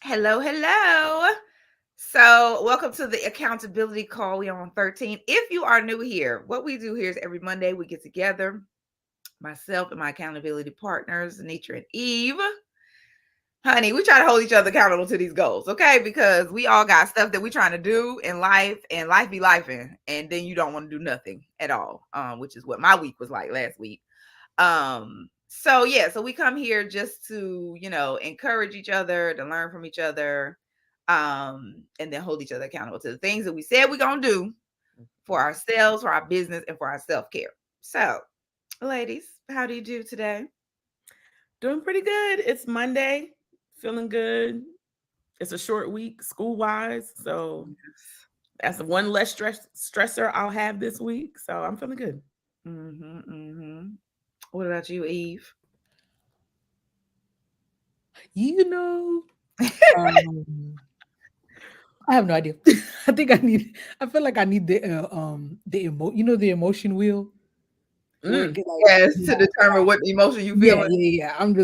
Hello, hello. So, welcome to the accountability call. We are on 13. If you are new here, what we do here is every Monday we get together, myself and my accountability partners, Zenitra and Eve. Honey, we try to hold each other accountable to these goals, okay? Because we all got stuff that we trying to do in life, and life be lifing, and then you don't want to do nothing at all, which is what my week was like last week. So we come here just to, encourage each other, to learn from each other, and then hold each other accountable to the things that we said we're gonna do for ourselves, for our business, and for our self-care. So, ladies, how do you do today? Doing pretty good. It's Monday. Feeling good. It's a short week school wise. So that's one less stressor I'll have this week. So I'm feeling good. Mm-hmm. What about you, Eve? You know, um, I have no idea. I think I need. I feel like I need the emotion wheel, where it Mm. get like, Yes, to determine what emotion you yeah, feeling. yeah, yeah. Yes,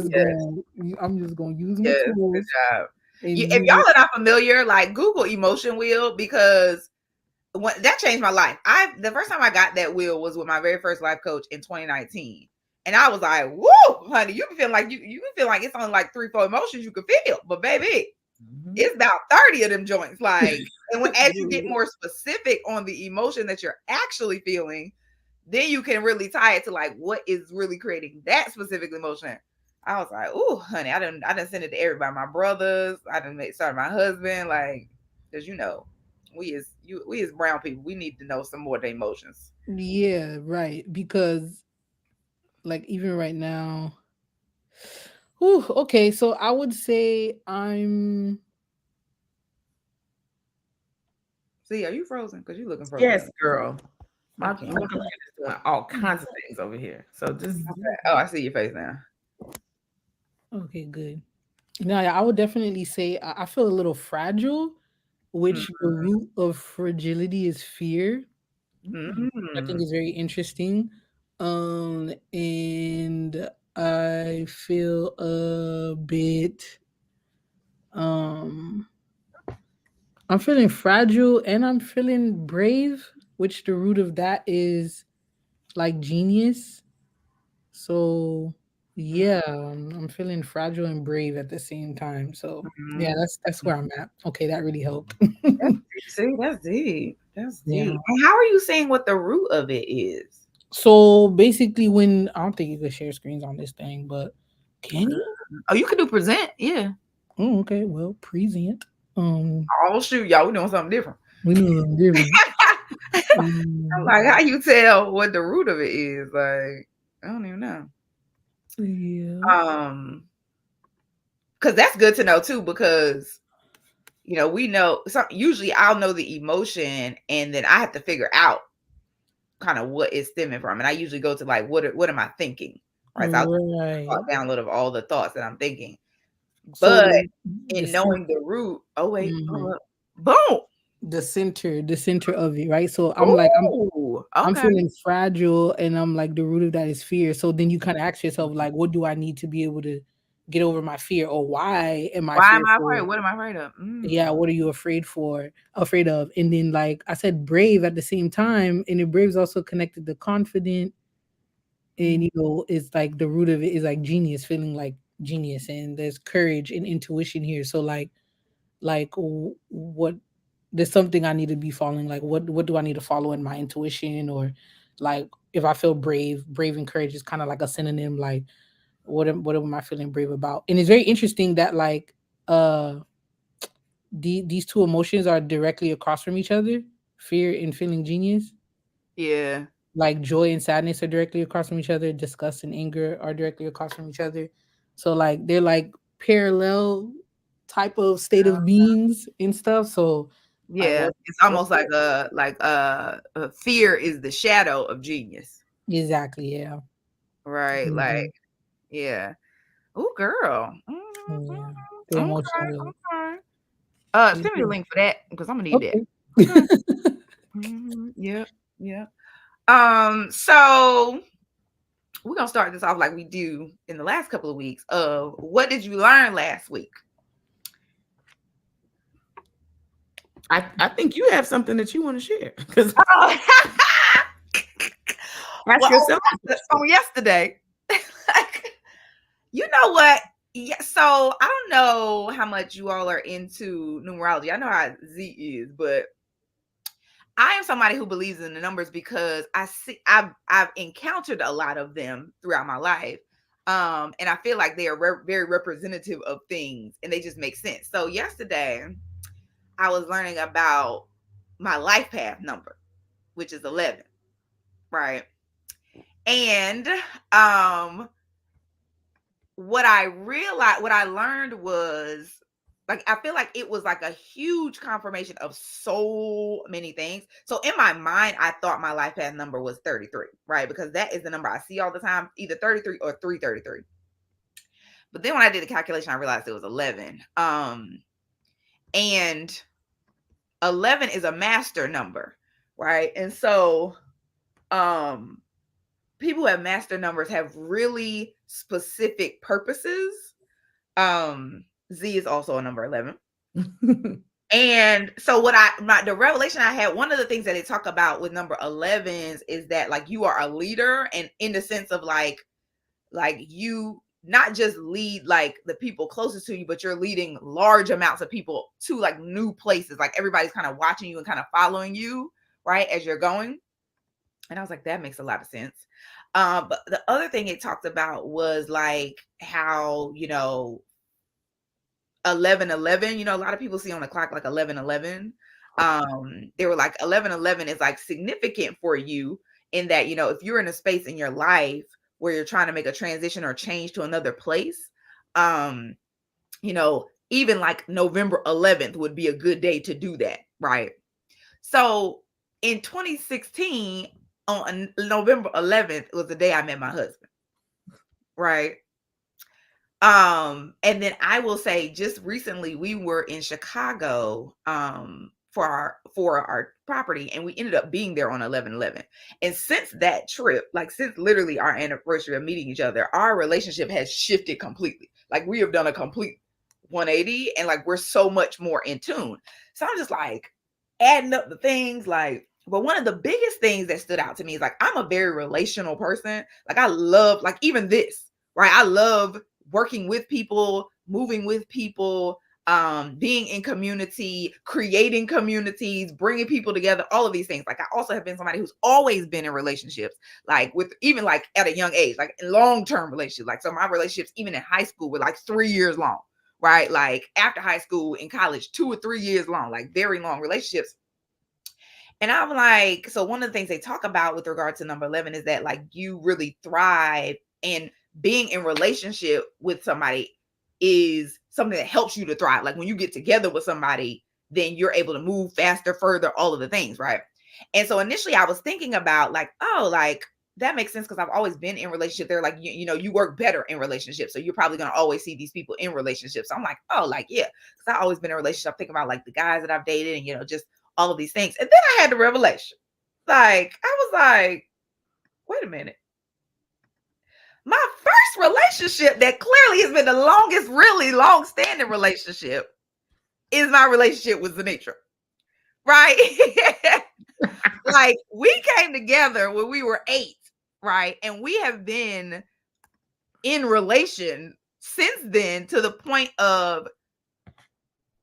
I'm just going to use my yes, good tools job. and If use y'all it. are not familiar, like Google emotion wheel because that changed my life. The first time I got that wheel was with my very first life coach in 2019. And I was like, whoa, honey, you can feel like you can feel like it's only like 3, 4 emotions you can feel. But baby, Mhm. it's about 30 of them joints. Like, and as you get more specific on the emotion that you're actually feeling, then you can really tie it to like what is really creating that specific emotion. I was like, "Ooh, honey, I didn't send it to everybody, my brothers. I didn't make start my husband, like, because we as brown people, we need to know some more of the emotions." Yeah, right. Because like even right now, whew, okay. So I would say I'm. See, are you frozen? Because you looking frozen. Yes, girl. I My can't. computer is doing all kinds of things over here. So just Oh, I see your face now. Okay, good. No, yeah, I would definitely say I feel a little fragile, which the root of fragility is fear. I think Mm-hmm. is very interesting. And I feel a bit um I'm feeling fragile and I'm feeling brave, which the root of that is like genius. So yeah, I'm feeling fragile and brave at the same time. So yeah, Mm-hmm. that's where I'm at. Okay, that really helped. See, that's deep. That's deep. Yeah. And how are you saying what the root of it is? So basically, when I don't think you could share screens on this thing, but can you? Oh, you can do present. Yeah. Oh, okay. Well, present. Um, Oh shoot, y'all, we doing something different. we know something different. I'm Um, like, how you tell what the root of it is? Like, I don't even know. yeah. Um, because that's good to know too, because we know usually I'll know the emotion and then I have to figure out kind of what it's stemming from. And I usually go to like what am I thinking? Right. So I'll Right. download of all the thoughts that I'm thinking. So But the in cen- knowing the root, oh wait, mhm. hold up. Boom. The center of it, right? So Oh, I'm okay. feeling fragile, and I'm like the root of that is fear. So then you kind of ask yourself, like, what do I need to be able to get over my fear, or why am I Why am I afraid? fearful? What am I afraid of? Yeah, what are you afraid of? And then like I said, brave at the same time, and the brave is also connected to confident, and Mm. it's like the root of it is like genius, feeling like genius, and there's courage and intuition here. So what there's something I need to be following, like what do I need to follow in my intuition, or like if I feel brave and courage is kind of like a synonym, like what am I feeling brave about? And it's very interesting that like uh these two emotions are directly across from each other. Fear and feeling genius, Yeah. like joy and sadness, are directly across from each other. Disgust and anger are directly across from each other. So like they're like parallel type of state of beings and stuff. So like Yeah. It's almost what's like a fear is the shadow of genius. exactly, yeah. Right. Like, Mhm. yeah. Oh, girl. Yeah. The Okay. emotional. Okay. Send me the Mhm. link for that because I'm gonna need that. Okay. Okay. Yep. Yep. So we're gonna start this off like we do in the last couple of weeks of what did you learn last week? I think you have something that you want to share because Oh. ask Well, yourself. on yesterday, like, you know what? Yeah, so I don't know how much you all are into numerology. I know how Z is, but I am somebody who believes in the numbers because I've encountered a lot of them throughout my life. And I feel like they are very representative of things and they just make sense. So yesterday I was learning about my life path number, which is 11, right? And what I learned was, like, I feel like it was like a huge confirmation of so many things. So in my mind, I thought my life path number was 33, right? Because that is the number I see all the time, either 33 or 333. But then when I did the calculation, I realized it was 11. And 11 is a master number, right? And so people who have master numbers have really specific purposes. Z is also a number 11. And so the revelation I had, one of the things that they talk about with number 11s is that, like, you are a leader, and in the sense of like you not just lead like the people closest to you, but you're leading large amounts of people to like new places. Like everybody's kind of watching you and kind of following you, right, as you're going. And I was like, that makes a lot of sense. But the other thing it talked about was like how, 11:11, a lot of people see on the clock like 11:11. They were like 11:11 is like significant for you in that, if you're in a space in your life where you're trying to make a transition or change to another place, even like November 11th would be a good day to do that, right? So in 2016, on November 11th was the day I met my husband, right? And then I will say, just recently we were in Chicago for our property, and we ended up being there on 11/11. And since that trip, like since literally our anniversary of meeting each other, our relationship has shifted completely. Like we have done a complete 180, and like we're so much more in tune. So I'm just like adding up the things, like, but one of the biggest things that stood out to me is like I'm a very relational person. Like I love, like, even this, right? I love working with people, moving with people, being in community, creating communities, bringing people together, all of these things. Like I also have been somebody who's always been in relationships, like with even like at a young age, like in long-term relationships. Like so my relationships, even in high school, were like 3 years long, right? Like after high school, in college, 2 or 3 years long, like very long relationships. And I'm like, so one of the things they talk about with regard to number 11 is that like you really thrive, and being in relationship with somebody is something that helps you to thrive. Like when you get together with somebody, then you're able to move faster, further, all of the things, right? And so initially I was thinking about like, oh, like that makes sense because I've always been in relationship. They're like, you work better in relationships. So you're probably going to always see these people in relationships. So I'm like, oh, like, yeah, because I've always been in a relationship. I'm thinking about like the guys that I've dated and, just all of these things. And then I had the revelation. Like, I was like, wait a minute. My first relationship that clearly has been the longest, really long standing relationship is my relationship with Zenitra. Right? Like, we came together when we were 8, right? And we have been in relation since then, to the point of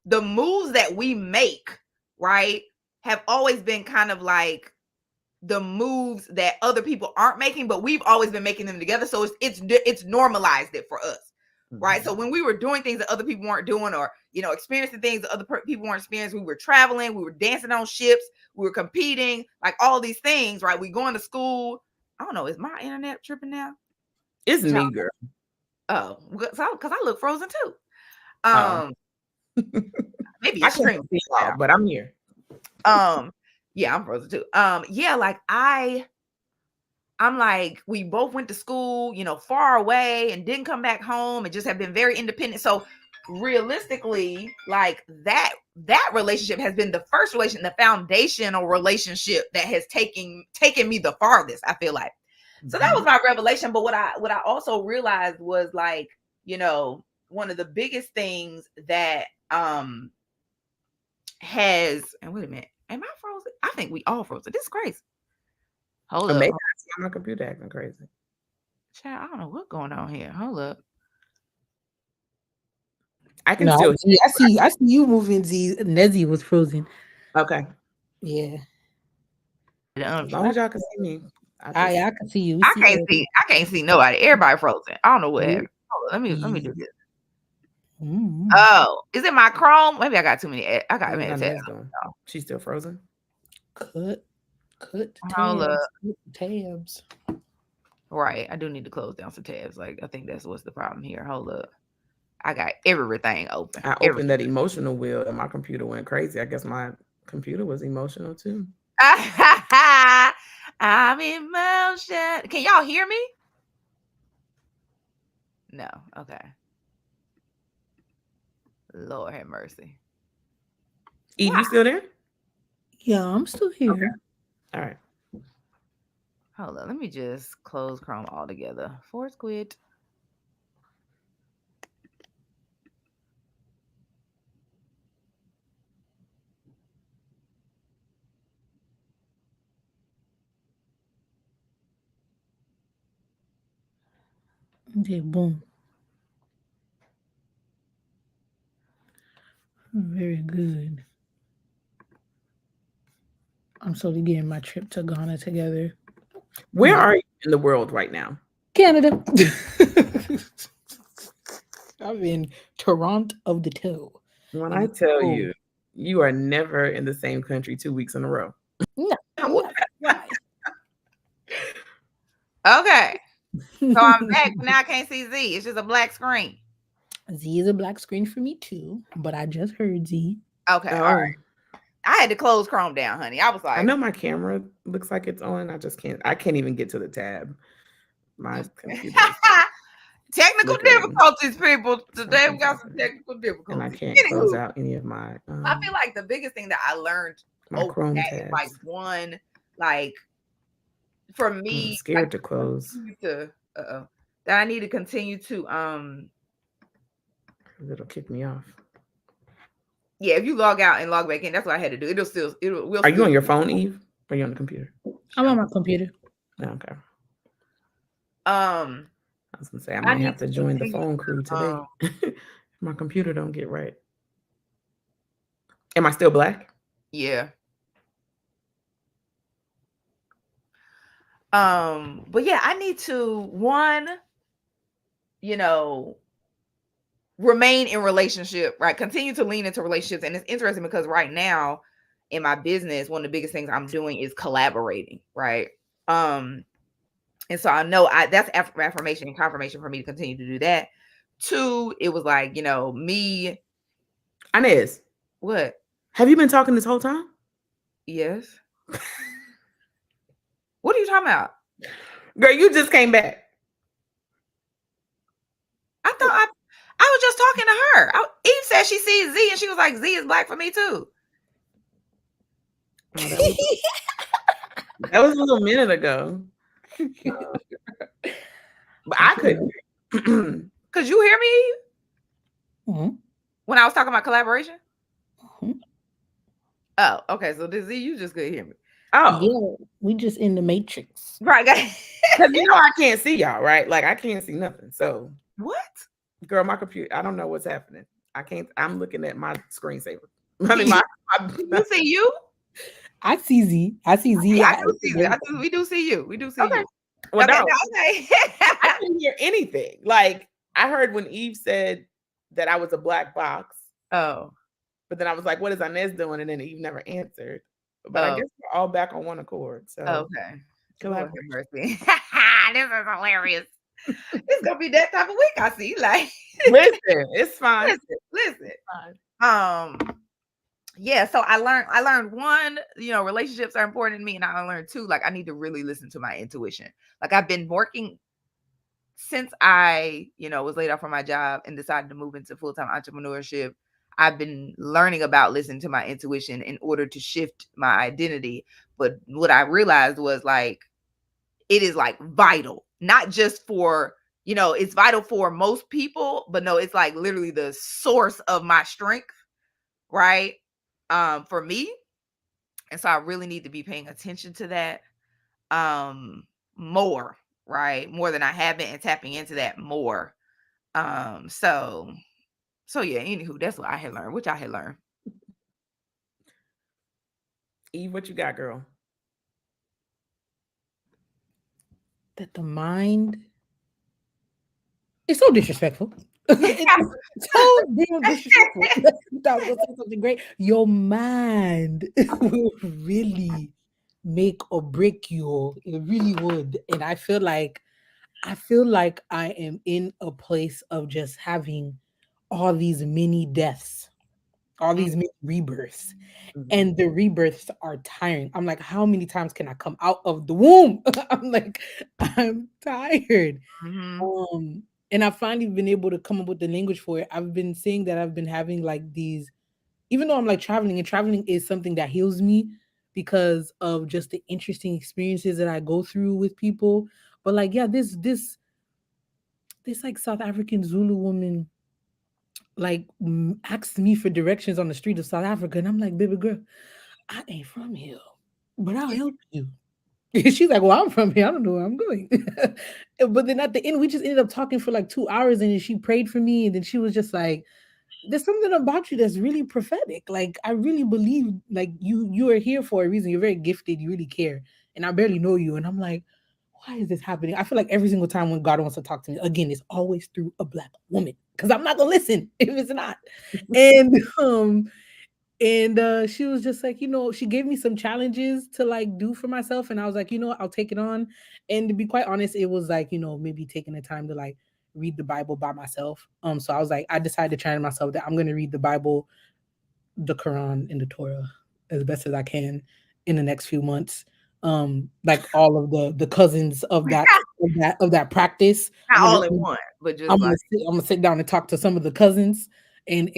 the moves that we make, right, have always been kind of like the moves that other people aren't making, but we've always been making them together. So it's normalized it for us, right? So when we were doing things that other people weren't doing, or experiencing things that other people weren't experiencing, we were traveling, we were dancing on ships, we were competing, like all these things, right? We going to school. I don't know, is my internet tripping now? It's me, girl. Oh, because I look frozen too. Oh. Maybe I it's can't streaming, see y'all, but I'm here. Yeah, I'm frozen too. Yeah, like I'm like, we both went to school, far away, and didn't come back home, and just have been very independent. So realistically, like that relationship has been the first the foundational relationship that has taken me the farthest, I feel like. So that was my revelation. But what I also realized was like, one of the biggest things that has, and wait a minute, am I frozen? I think we all frozen. This is crazy. Hold Maybe up. that's why my computer acting crazy. Child, I don't know what's going on here. Hold up. I can No, still I see you moving. Z Nezzy was frozen. okay. Yeah, As long as y'all can see me. I can see you. We I see can't everything. see. I can't see nobody. Everybody frozen. I don't know what Yeah. happened. Hold on, let me do this. Mm-hmm. Oh, is it my Chrome? Maybe I got too many. I got What many is tabs. Inez doing? She's still frozen. Cut Hold up. tabs. Right. I do need to close down some tabs. Like I think that's what's the problem here. Hold up. I got everything open. I opened that emotional wheel and my computer went crazy. I guess my computer was emotional too. I'm emotion. Can y'all hear me? No. Okay. Lord have mercy. Eve, you still there? Yeah, I'm still here. Okay. All right. Hold on. Let me just close Chrome altogether. Force quit. Okay, boom. Very good. I'm slowly getting my trip to Ghana together. Where are you in the world right now? Canada. I'm in Toronto of the toe. When I tell you, you are never in the same country 2 weeks in a row. No, why? Okay. So I'm back, but now I can't see Z. It's just a black screen. Z is a black screen for me too, but I just heard Z. Okay. All right. I had to close Chrome down, honey. I was like, I know my camera looks like it's on. I can't even get to the tab. My computer is technical flickering. difficulties, people. Today we Something's got some happening. technical difficulties. And I can't close out any of my I feel like the biggest thing that I learned my Chrome that tabs. is like one, like for me, I'm scared like, to close. that I need to continue to It'll kick me off. Yeah, if you log out and log back in, that's what I had to do. Are you on your phone, Eve? Or are you on the computer? I'm on my computer. Okay. I was gonna say I might have to join the phone crew today. My computer don't get right. Am I still black? Yeah. But yeah, I need to remain in relationship, right? Continue to lean into relationships. And it's interesting because right now in my business, one of the biggest things I'm doing is collaborating, right? And so I know that's affirmation and confirmation for me to continue to do that. 2, it was like, me. Inez. What? Have you been talking this whole time? Yes. What are you talking about? Girl, you just came back. I thought I was just talking to her. Eve said she sees Z and she was like, Z is black for me too. Oh, that was a little minute ago. But I couldn't. Could you hear me when I was talking about collaboration? Oh, okay. So this Z, you just couldn't hear me. Oh, yeah, we just in the matrix, right? Because I can't see y'all, right? Like I can't see nothing. So what? Girl, my computer. I don't know what's happening. I can't. I'm looking at my screensaver. I mean, you see you? I see Z. I see Z. I do see Z. We do see you. We do see you. Well, okay. I didn't hear anything. Like I heard when Eve said that I was a black box. Oh. But then I was like, what is Inez doing? And then Eve never answered. But I guess we're all back on one accord. So okay. Lord mercy. This is hilarious. It's gonna be that type of week. I see. Like, listen, it's fine. Listen. Yeah. So I learned one, relationships are important to me, and I learned 2, like I need to really listen to my intuition. Like I've been working since I, was laid off from my job and decided to move into full-time entrepreneurship. I've been learning about listening to my intuition in order to shift my identity. But what I realized was like, it is like vital, not just for, it's vital for most people, but no, it's like literally the source of my strength. Right. for me. And so I really need to be paying attention to that more, right? More than I have been, and tapping into that more. So yeah, anywho, that's what I had learned, which I had learned. Eve, what you got, girl? That the mind is so disrespectful. It's so damn disrespectful. You thought I was gonna say something great. Your mind will really make or break you. It really would. And I feel like I am in a place of just having all these mini deaths, all Mm, these mini rebirths. Mhm. And the rebirths are tiring. I'm like, how many times can I come out of the womb? I'm like, I'm tired. mhm, Um, and I've finally been able to come up with the language for it. I've been saying that I've been having like these, even though I'm like traveling, and traveling is something that heals me because of just the interesting experiences that I go through with people. But like, yeah, this like South African Zulu woman like asked me for directions on the street of South Africa, and I'm like, baby girl, I ain't from here, but I'll help you. She's like, well, I'm from here. I don't know where I'm going. But then at the end, we just ended up talking for like 2 hours, and then she prayed for me, and then she was just like, there's something about you that's really prophetic. Like I really believe like you are here for a reason. You're very gifted, you really care. And I barely know you. And I'm like, why is this happening? I feel like every single time when God wants to talk to me, again, it's always through a black woman. Because I'm not gonna listen if it's not. And she was just like, she gave me some challenges to like do for myself. And I was like, I'll take it on. And to be quite honest, it was like, maybe taking the time to like read the Bible by myself. So I was like, I decided to challenge myself that I'm gonna read the Bible, the Quran and the Torah as best as I can in the next few months. Like all of the cousins of that practice. not all at once, but just like, I'm gonna sit down and talk to some of the cousins and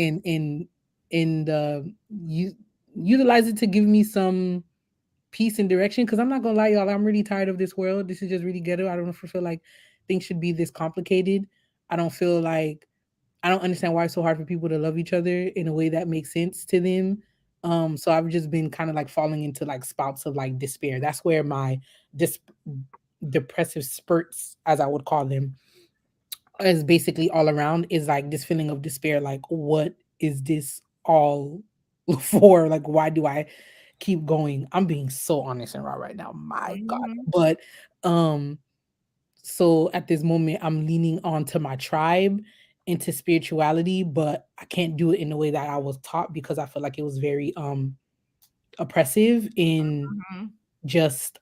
you utilize it to give me some peace and direction. Because I'm not gonna lie, y'all, I'm really tired of this world. This is just really ghetto. I don't feel like things should be this complicated. I don't feel like I don't understand why it's so hard for people to love each other in a way that makes sense to them. So I've just been kind of like falling into like spouts of like despair. That's where my dis- depressive spurts, as I would call them, is basically all around, is like this feeling of despair. Like, what is this all for? Like, why do I keep going? I'm being so honest and raw right now. My God. mhm, But um, so at this moment, I'm leaning onto my tribe, into spirituality, but I can't do it in the way that I was taught because I feel like it was very oppressive in mhm, just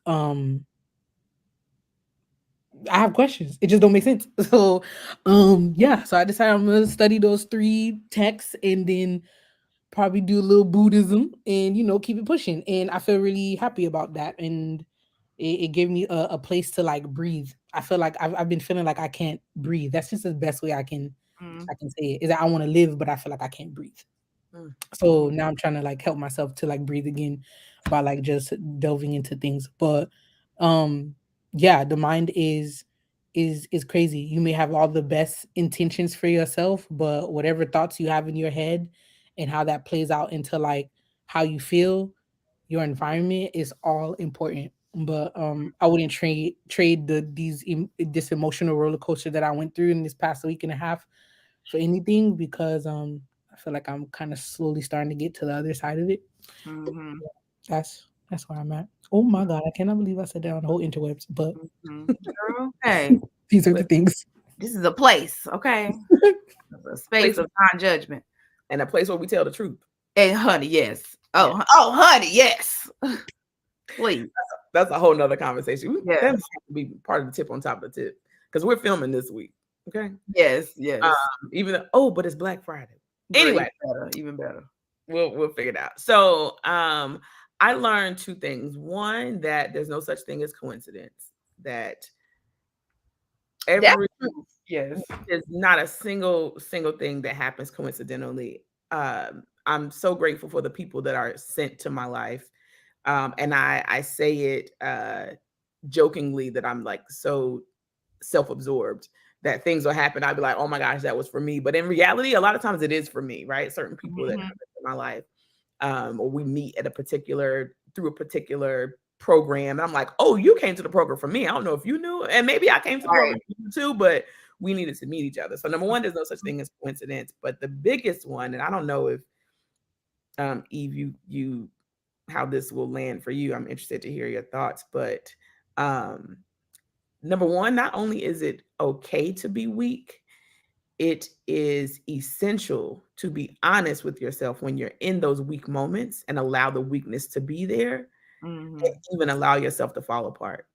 I have questions. It just don't make sense. So yeah, so I decided I'm gonna study those three texts and then probably do a little Buddhism and keep it pushing. And I feel really happy about that. And it gave me a place to like breathe. I feel like I've been feeling like I can't breathe. That's just the best way mhm, I can say it, is that I want to live, but I feel like I can't breathe. Mm. mhm, So now I'm trying to like help myself to like breathe again by like just delving into things. But um yeah, the mind is crazy. You may have all the best intentions for yourself, but whatever thoughts you have in your head and how that plays out into like how you feel, your environment is all important. But I wouldn't trade this emotional roller coaster that I went through in this past week and a half for anything, because I feel like I'm kind of slowly starting to get to the other side of it. mhm, That's where I'm at. Oh my god, I cannot believe I said that on the whole interwebs, but mhm. Girl, hey, these are the But things. this is a place, okay? A space place of non-judgment. and a place where we tell the truth. And honey, yes. Yeah, Oh, honey, yes. Please. that's a whole nother conversation. That Yes. has to be part of the tip on top of the tip because we're filming this week. Okay. Yes, yes. Even though, but it's Black Friday. Girl, even Anyway, better, even better. we'll figure it out. So I learned two things. One, that there's no such thing as coincidence. That That's every true. Yes. there's not a single thing that happens coincidentally. I'm so grateful for the people that are sent to my life. And I say it jokingly that I'm like so self-absorbed that things will happen. I'd be like, oh my gosh, that was for me. But in reality, a lot of times it is for me, right? Certain people that Mhm, come into my life. or we meet at a particular through a particular program. And I'm like, oh, you came to the program for me. I don't know if you knew, and maybe I came to the Right. program for you too, but we needed to meet each other. So number one, there's no such thing as coincidence. But the biggest one, and I don't know if Eve, you how this will land for you. I'm interested to hear your thoughts. But number one, not only is it okay to be weak, it is essential to be honest with yourself when you're in those weak moments and allow the weakness to be there, and Mm-hmm. even allow yourself to fall apart.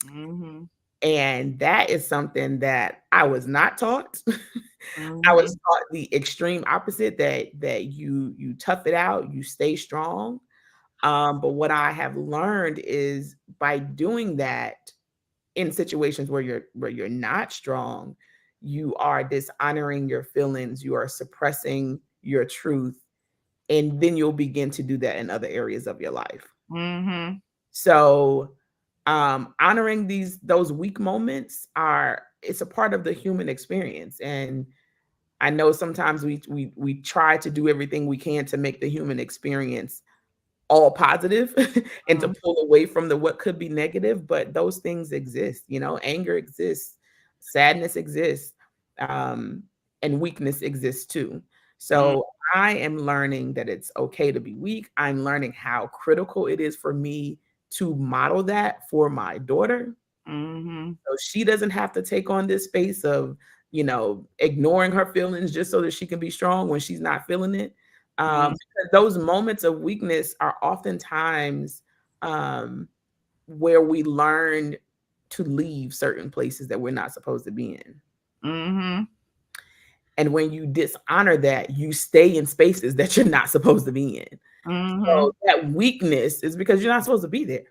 Mm-hmm. And that is something that I was not taught. I Mm-hmm. was taught the extreme opposite, that you tough it out, you stay strong. But what I have learned is by doing that in situations where you're not strong, you are dishonoring your feelings, you are suppressing your truth, and then you'll begin to do that in other areas of your life. Mm-hmm. So honoring those weak moments are it's a part of the human experience. And I know sometimes we try to do everything we can to make the human experience all positive and to pull away from the what could be negative, but those things exist. Anger exists, sadness exists, um, and weakness exists too. So I am learning that it's okay to be weak. I'm learning how critical it is for me to model that for my daughter, Mm-hmm. so she doesn't have to take on this space of ignoring her feelings just so that she can be strong when she's not feeling it. Because those moments of weakness are oftentimes um, where we learn to leave certain places that we're not supposed to be in. Mm-hmm. And when you dishonor that, you stay in spaces that you're not supposed to be in. Mm-hmm. So that weakness is because you're not supposed to be there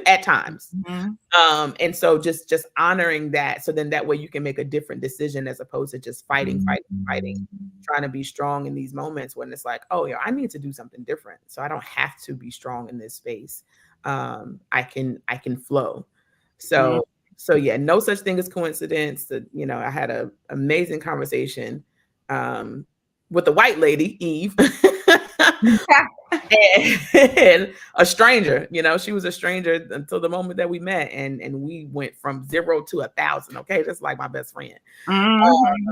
at times. Mm-hmm. And so just honoring that, so then that way you can make a different decision as opposed to just fighting, trying to be strong in these moments when it's like, oh yeah, I need to do something different. So I don't have to be strong in this space. I can flow. Mm-hmm. So yeah, no such thing as coincidence. I had a amazing conversation with the white lady, Eve. And a stranger, she was a stranger until the moment that we met, and we went from 0 to 1,000. Okay, that's like my best friend, Mm-hmm.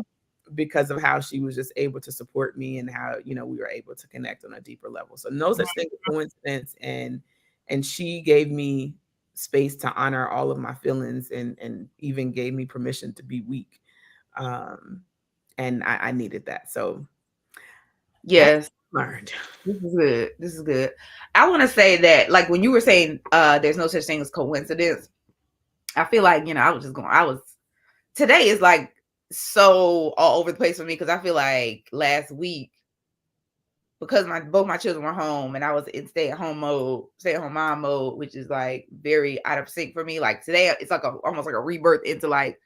because of how she was just able to support me and how we were able to connect on a deeper level. So no such thing as coincidence, and she gave me space to honor all of my feelings, and even gave me permission to be weak, and I needed that. So that's Yes. what I learned. This is good. This is good. I want to say that, like, when you were saying there's no such thing as coincidence, I feel like, today is like so all over the place for me, because I feel like last week, because both my children were home and I was in stay at home mom mode, which is like very out of sync for me. Like today, it's like almost like a rebirth into like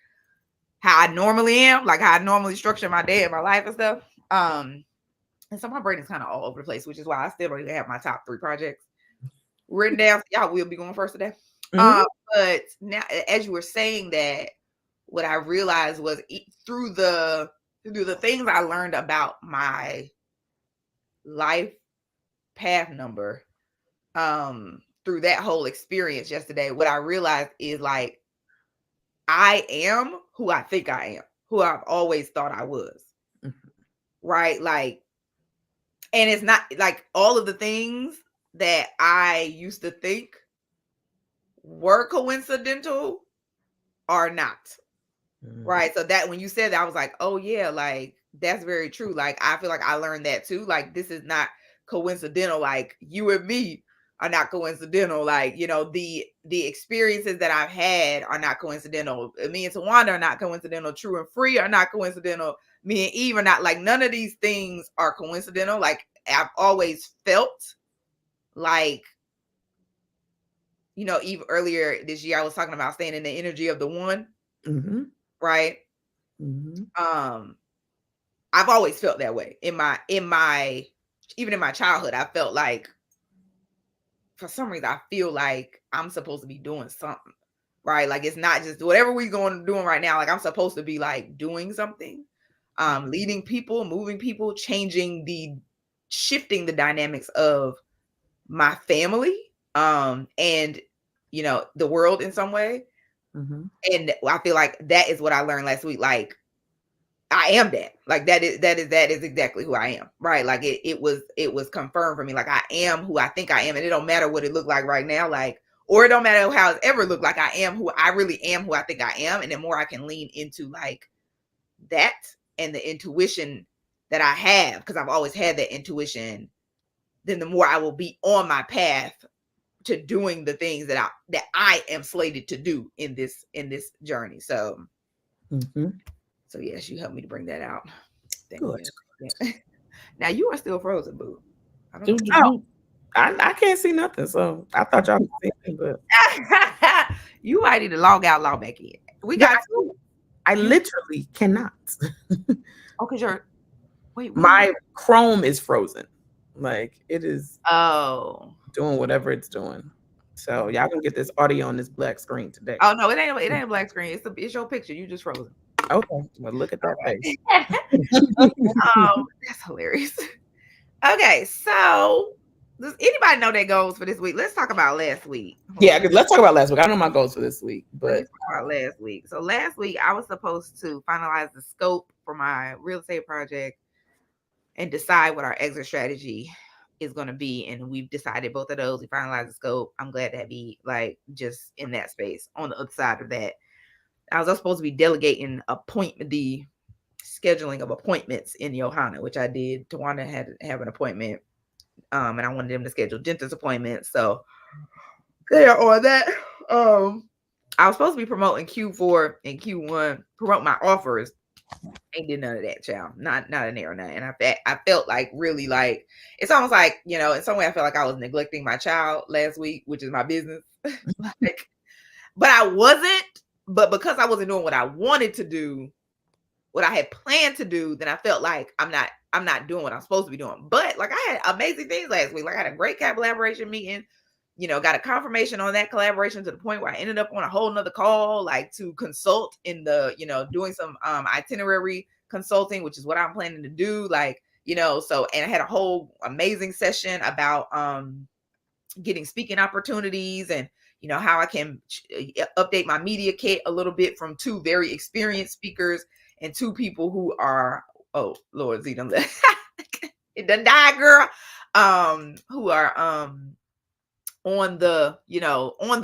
how I normally am, like how I normally structure my day and my life and stuff. And so my brain is kind of all over the place, which is why I still don't even have my top 3 projects written down. So y'all will be going first today. Mhm. But now, as you were saying that, what I realized was through the things I learned about my life path number, through that whole experience yesterday, what I realized is like I am who I think I am, who I've always thought I was. Mhm. Right? Like, and it's not like all of the things that I used to think were coincidental are not. Mhm. Right. So that when you said that, I was like, oh yeah, like that's very true. Like I feel like I learned that too. Like this is not coincidental. Like you and me are not coincidental. Like, the experiences that I've had are not coincidental. Me and Tawanda are not coincidental. True and Free are not coincidental. Me and Eve are not, like, none of these things are coincidental. Like I've always felt like, Eve, earlier this year I was talking about staying in the energy of the one, Mhm. right? Mhm. Um I've always felt that way in my even in my childhood. I felt like, for some reason, I feel like I'm supposed to be doing something, right? Like it's not just whatever we going doing right now. Like I'm supposed to be like doing something, leading people, moving people, changing the shifting the dynamics of my family, and the world in some way. Mm-hmm. And I feel like that is what I learned last week. Like, I am that. Like, that is exactly who I am. Right. Like, it was confirmed for me. Like, I am who I think I am. And it don't matter what it looked like right now. Like, or it don't matter how it's ever looked like. I am who I really am, who I think I am. And the more I can lean into like that and the intuition that I have, because I've always had that intuition, then the more I will be on my path to doing the things that I am slated to do in this journey. So, Mm-hmm. so yes, you helped me to bring that out. Thank Good. you. Yeah. Now you are still frozen, boo. I don't Do, know. do, Oh, do. I can't see nothing, so I thought y'all could see me, but You might need to log out, log back in. We yeah, got two. I literally cannot. Oh, because you're wait, what are you? My Chrome is frozen. Like it is Oh. doing whatever it's doing. So y'all can get this audio on this black screen today. Oh no, it ain't a black screen. It's your picture. You just frozen. Okay, well look at that face. That's hilarious. Okay, so does anybody know their goals for this week? Let's talk about last week. Yeah, because let's talk about last week. I know my goals for this week, but Let's talk about last week. So last week I was supposed to finalize the scope for my real estate project and decide what our exit strategy is going to be. And we've decided both of those. We finalized the scope. I'm glad to be like just in that space. On the other side of that, I was also supposed to be delegating the scheduling of appointments in Johanna, which I did. Tawana had to have an appointment, and I wanted them to schedule dentist appointments. So they are on that. I was supposed to be promoting Q4 and Q1, promote my offers. Ain't did none of that, child. Not an air none. And I felt like really like it's almost like, in some way I felt like I was neglecting my child last week, which is my business. Like, but I wasn't. But because I wasn't doing what I wanted to do, what I had planned to do, then I felt like I'm not doing what I'm supposed to be doing. But like I had amazing things last week. Like I had a great collaboration meeting, got a confirmation on that collaboration to the point where I ended up on a whole nother call, like to consult in the, doing some itinerary consulting, which is what I'm planning to do. Like, so, and I had a whole amazing session about getting speaking opportunities and how I can update my media kit a little bit from two very experienced speakers and two people who are, oh Lord, Z done it done die, girl. Who are on the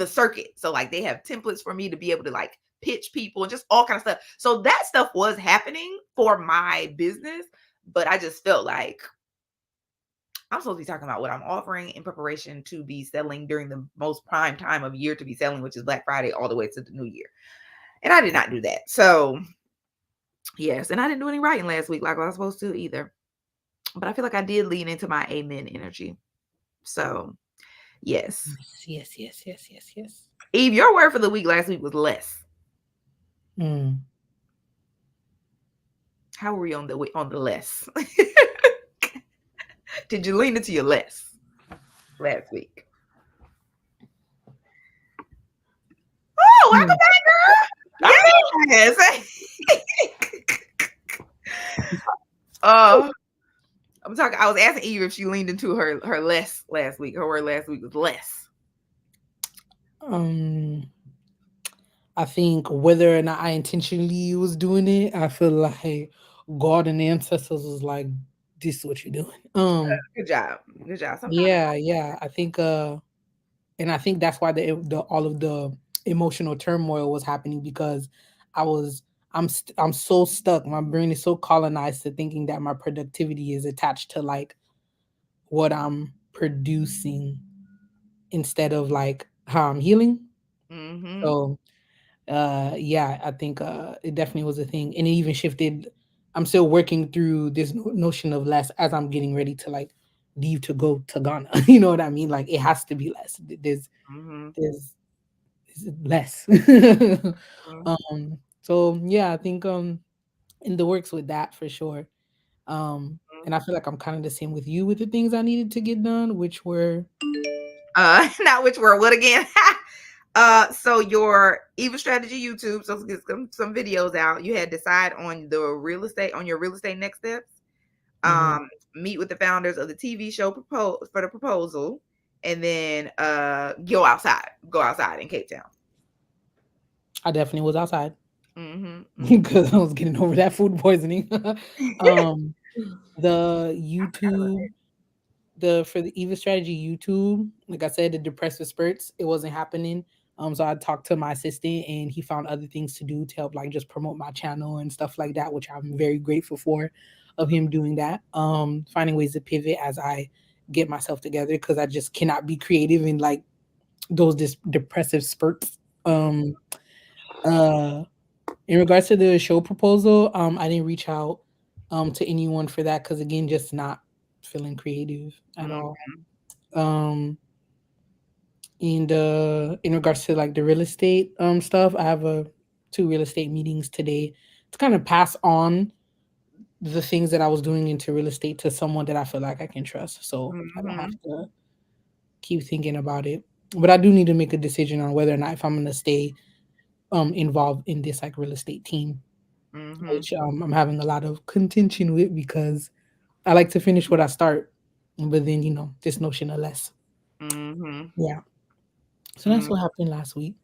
circuit. So like they have templates for me to be able to like pitch people and just all kind of stuff. So that stuff was happening for my business, but I just felt like I'm supposed to be talking about what I'm offering in preparation to be selling during the most prime time of year to be selling, which is Black Friday all the way to the new year. And I did not do that. So yes, and I didn't do any writing last week like I was supposed to either. But I feel like I did lean into my amen energy. So yes. Yes. Eve, your word for the week last week was less. How were we on the less? Did you lean into your less last week? Oh, welcome back, girl. Yes. I'm talking. I was asking Eve if she leaned into her less last week. Her word last week was less. I think whether or not I intentionally was doing it, I feel like God and the ancestors was like, "This is what you're doing." Good job. Sometimes Yeah. I think, and I think that's why the all of the emotional turmoil was happening because I'm so stuck. My brain is so colonized to thinking that my productivity is attached to like what I'm producing instead of like how I'm healing. Mm-hmm. So yeah, I think it definitely was a thing, and it even shifted. I'm still working through this notion of less as I'm getting ready to like leave to go to Ghana. You know what I mean? Like it has to be less. There's less. So yeah, I think in the works with that for sure. And I feel like I'm kind of the same with you with the things I needed to get done, which were not which were what again? So your Eva strategy YouTube, so get some videos out. You had decide on your real estate next steps. meet with the founders of the TV show for the proposal, and then go outside in Cape Town. I definitely was outside Mm-hmm. because I was getting over that food poisoning. um, the YouTube, for the Eva strategy YouTube, like I said, the depressive spurts, it wasn't happening. So I talked to my assistant and he found other things to do to help like just promote my channel and stuff like that, which I'm very grateful for of him doing that. Finding ways to pivot as I get myself together because I just cannot be creative in like those depressive spurts. Uh in regards to the show proposal, I didn't reach out to anyone for that because again, just not feeling creative at all. Um and in regards to like the real estate stuff, I have a two real estate meetings today to kind of pass on the things that I was doing into real estate to someone that I feel like I can trust. So I don't have Mm-hmm. to keep thinking about it. But I do need to make a decision on whether or not if I'm gonna stay involved in this like real estate team, Mm-hmm. which I'm having a lot of contention with because I like to finish what I start, but then this notion of less. Mm-hmm. Yeah. So that's Mm. what happened last week.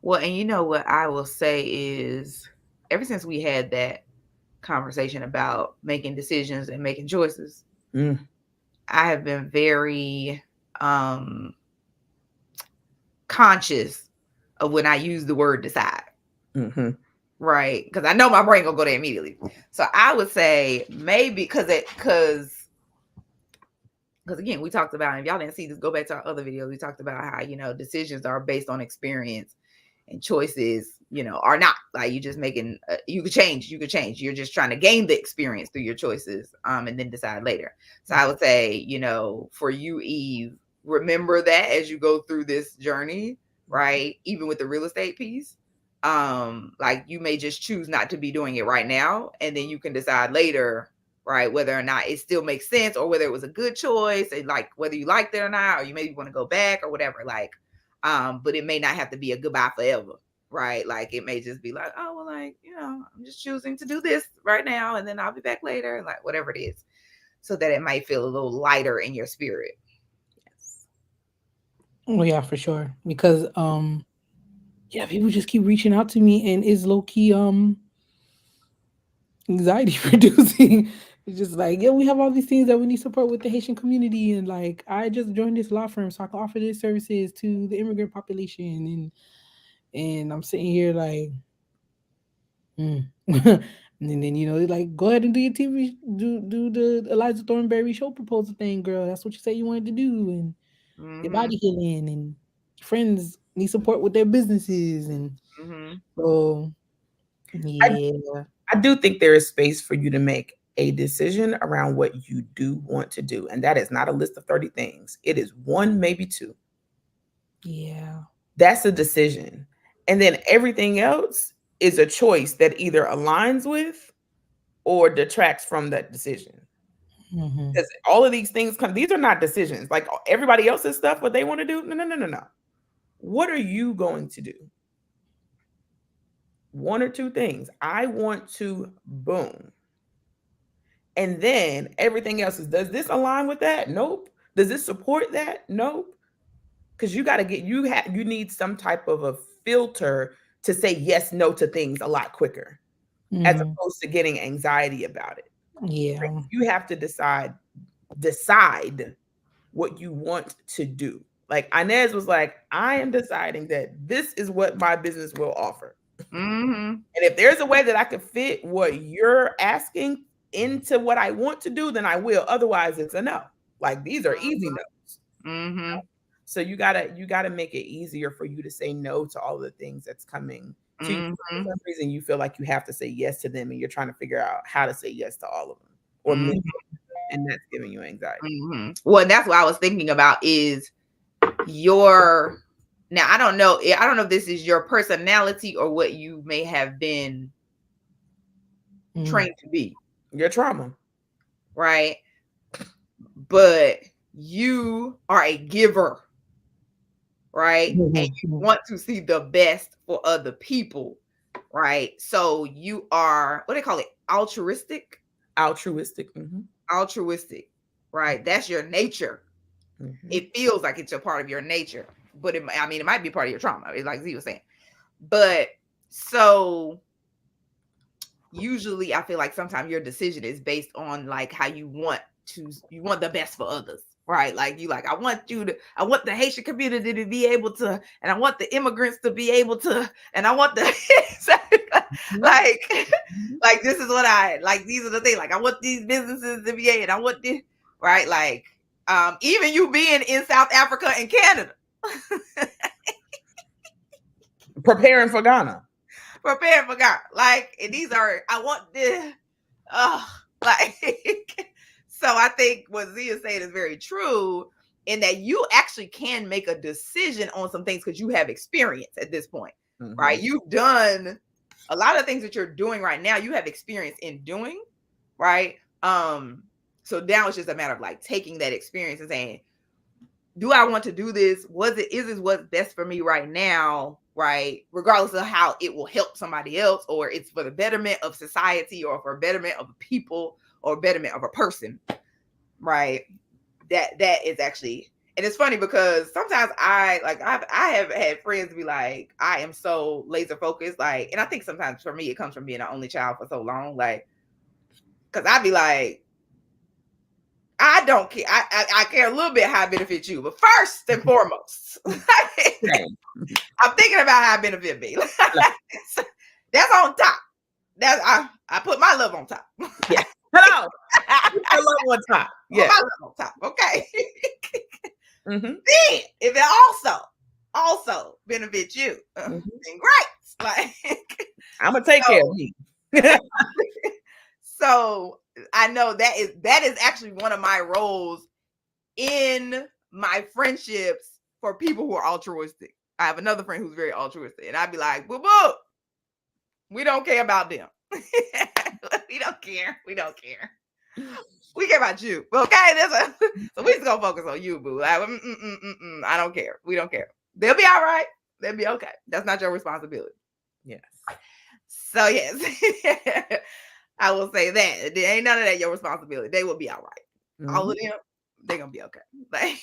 Well, and you know what I will say is, ever since we had that conversation about making decisions and making choices, I have been very conscious of when I use the word decide. Mm-hmm. Right? Because I know my brain gonna go there immediately. So I would say maybe because again, we talked about, if y'all didn't see this, go back to our other videos. We talked about how decisions are based on experience, and choices are not. Like, you just making you could change, you're just trying to gain the experience through your choices, and then decide later. So I would say, for you, Eve, remember that as you go through this journey, right? Even with the real estate piece, like, you may just choose not to be doing it right now, and then you can decide later, right, whether or not it still makes sense, or whether it was a good choice, and like whether you liked it or not, or you maybe want to go back or whatever. Like, but it may not have to be a goodbye forever, right? Like, it may just be like, oh well, like, I'm just choosing to do this right now, and then I'll be back later, and like whatever it is, so that it might feel a little lighter in your spirit. Yes. Oh yeah, for sure. Because yeah, people just keep reaching out to me and it's low key anxiety producing. It's just like, yeah, we have all these things that we need support with the Haitian community, and like I just joined this law firm so I can offer these services to the immigrant population, and I'm sitting here like, hmm. And then like, go ahead and do your TV, do the Eliza Thornberry show proposal thing, girl. That's what you said you wanted to do, and your Mm-hmm. body healing, and friends need support with their businesses, and Mm-hmm. so I, yeah, I do think there is space for you to make a decision around what you do want to do. And that is not a list of 30 things. It is one, maybe two. yeah. That's a decision. And then everything else is a choice that either aligns with or detracts from that decision. Hmm. Because all of these things these are not decisions. Like everybody else's stuff, what they want to do. No, no, no, no, no. What are you going to do? One or two things. I want to boom. And then everything else is, does this align with that? Nope. Does this support that? Nope. Because you got to you need some type of a filter to say yes, no to things a lot quicker, as Hmm. opposed to getting anxiety about it. Right? Yeah. You have to decide what you want to do. Like Inez was like, I am deciding that this is what my business will offer. Mm-hmm. And if there's a way that I could fit what you're asking into what I want to do, then I will. Otherwise, it's a no. Like these are easy no's. Mm-hmm. So you gotta make it easier for you to say no to all the things that's coming to you. For Mm-hmm. some reason, you feel like you have to say yes to them, and you're trying to figure out how to say yes to all of them, or Mm-hmm. many, and that's giving you anxiety. Mm-hmm. Well, and that's what I was thinking about is your, now I don't know if this is your personality or what you may have been Mm. trained to be, Your trauma. right? But you are a giver, right? And you Mhm. want to see the best for other people, right? So you are, what do they call it, altruistic, Altruistic. altruistic, right? That's your nature. It feels like it's a part of your nature, but it might be part of your trauma. It's like Z was saying. But so usually I feel like sometimes your decision is based on like how you want the best for others, right? Like I want the Haitian community to be able to, and I want the immigrants to be able to, and I want the like like this is what I like, these are the things, like I want these businesses to be, and I want this, right? Like even you being in South Africa and Canada. Preparing for Ghana. Preparing for God. Like, and these are, I want this. Like, so I think what Z is saying is very true, in that you actually can make a decision on some things because you have experience at this point, right? You've done a lot of things that you're doing right now. You have experience in doing, right? So now it's just a matter of like taking that experience and saying, do I want to do this? Is this what's best for me right now? Right. Regardless of how it will help somebody else, or it's for the betterment of society, or for betterment of people, or betterment of a person. Right. That is actually, and it's funny because sometimes I have had friends be like, I am so laser focused. Like, and I think sometimes for me, it comes from being an only child for so long. Like, cause I'd be like, I don't care. I care a little bit how I benefit you, but first and foremost, I'm thinking about how I benefit me. That's on top. That's I put my love on top. Yeah. Hello. Put your love on top. Yeah. My love on top. Okay. Then if it also benefits you, then great. Like, I'm gonna take care of you. So I know that is actually one of my roles in my friendships for people who are altruistic. I have another friend who's very altruistic, and I'd be like, boo boo, we don't care about them. We don't care. We care about you. Okay, so we just gonna focus on you, boo. Like, I don't care. We don't care. They'll be all right. They'll be okay. That's not your responsibility. Yes. So yes, I will say that there ain't none of that your responsibility. They will be all right. All of them, they're gonna be okay. Like,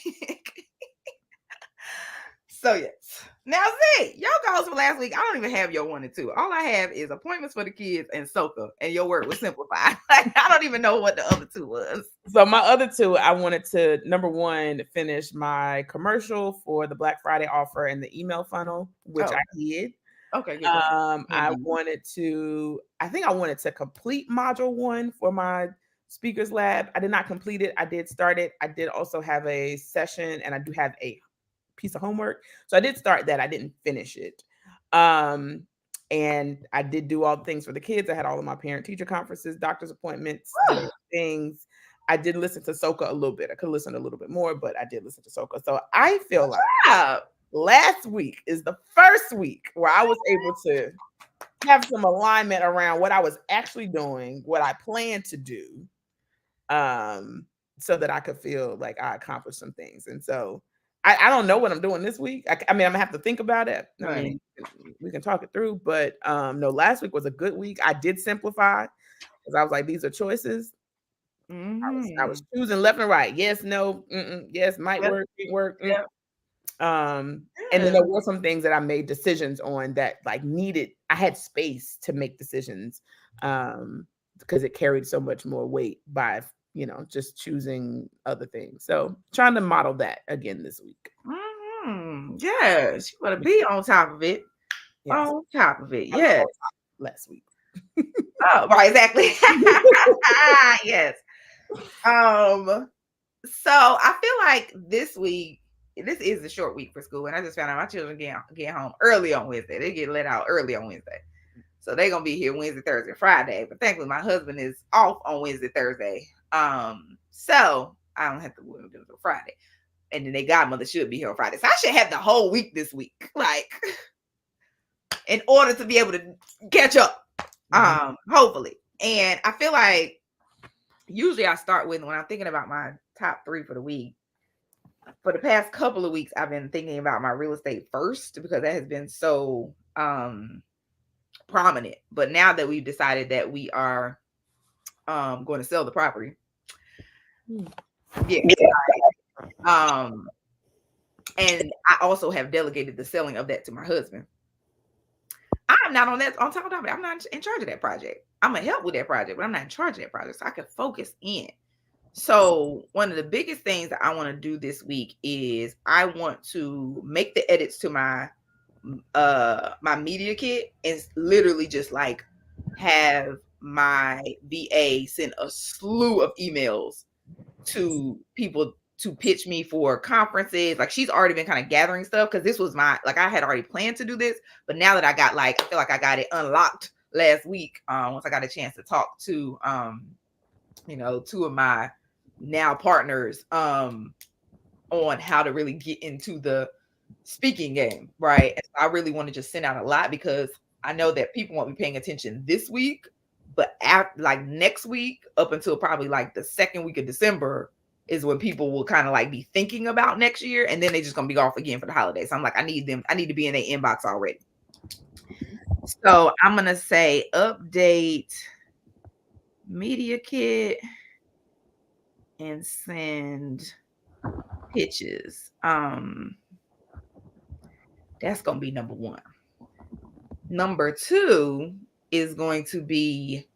so yes. Now see, your goals for last week, I don't even have your 1 and 2. All I have is appointments for the kids and Soka, and your word was simplified. Like, I don't even know what the other 2 was. So my other 2, I wanted to, number 1, finish my commercial for the Black Friday offer and the email funnel, which I did. Okay. Good. I wanted to complete module 1 for my speakers lab. I did not complete it. I did start it. I did also have a session, and I do have a piece of homework. So I did start that. I didn't finish it. And I did do all the things for the kids. I had all of my parent teacher conferences, doctor's appointments, things. I did listen to Soka a little bit. I could listen a little bit more, but I did listen to Soka. So I feel like last week is the first week where I was able to have some alignment around what I was actually doing, what I planned to do, so that I could feel like I accomplished some things. And so I don't know what I'm doing this week. I mean, I'm gonna have to think about it. I mean, we can talk it through, but no, last week was a good week. I did simplify because I was like, these are choices. I was choosing left and right. Yes, no, yes, might work, didn't work. And then there were some things that I made decisions on that like I had space to make decisions because it carried so much more weight by just choosing other things. So trying to model that again this week. Yes, you want to be on top of it. Yes. On top of it. Yes. Last week. Oh, right, exactly. Yes. So I feel like this week, this is a short week for school, and I just found out my children get home early on Wednesday. They get let out early on Wednesday. So they're gonna be here Wednesday, Thursday, Friday. But thankfully my husband is off on Wednesday, Thursday. So I don't have to worry about it until Friday. And then their godmother should be here on Friday. So I should have the whole week this week, like, in order to be able to catch up. Hopefully. And I feel like usually I start with, when I'm thinking about my top 3 for the week, for the past couple of weeks, I've been thinking about my real estate first because that has been so prominent. But now that we've decided that we are going to sell the property, Yeah. And I also have delegated the selling of that to my husband. I'm not on top of it. I'm not in charge of that project. I'm gonna help with that project, but I'm not in charge of that project. So I can focus in. So one of the biggest things that I want to do this week is I want to make the edits to my my media kit and literally just like have my VA send a slew of emails to people to pitch me for conferences. Like she's already been kind of gathering stuff because this was my, like I had already planned to do this, but now that I got like, I feel like I got it unlocked last week, once I got a chance to talk to you know, two of my now partners on how to really get into the speaking game, right? And so I really want to just send out a lot because I know that people won't be paying attention this week, but after, like next week up until probably like the second week of December is when people will kind of like be thinking about next year, and then they're just gonna be off again for the holidays. So I'm like, I need to be in their inbox already. So I'm gonna say update media kit and send pitches. That's gonna be number one. Number two is going to be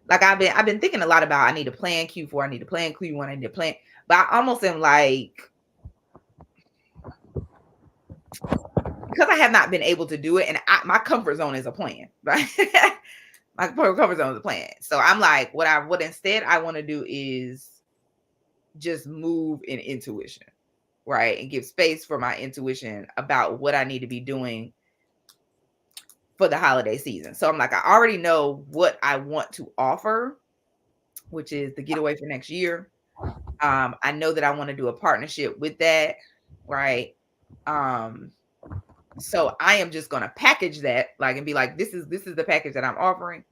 like I've been thinking a lot about I need to plan Q4, I need to plan Q1, I need to plan, but I almost am like, because I have not been able to do it, and my comfort zone is a plan, right? My comfort zone is a plan. So I'm like, what instead I want to do is just move in intuition, right? And give space for my intuition about what I need to be doing for the holiday season. So I'm like, I already know what I want to offer, which is the getaway for next year. I know that I want to do a partnership with that, right? So I am just gonna package that, like, and be like, this is the package that I'm offering.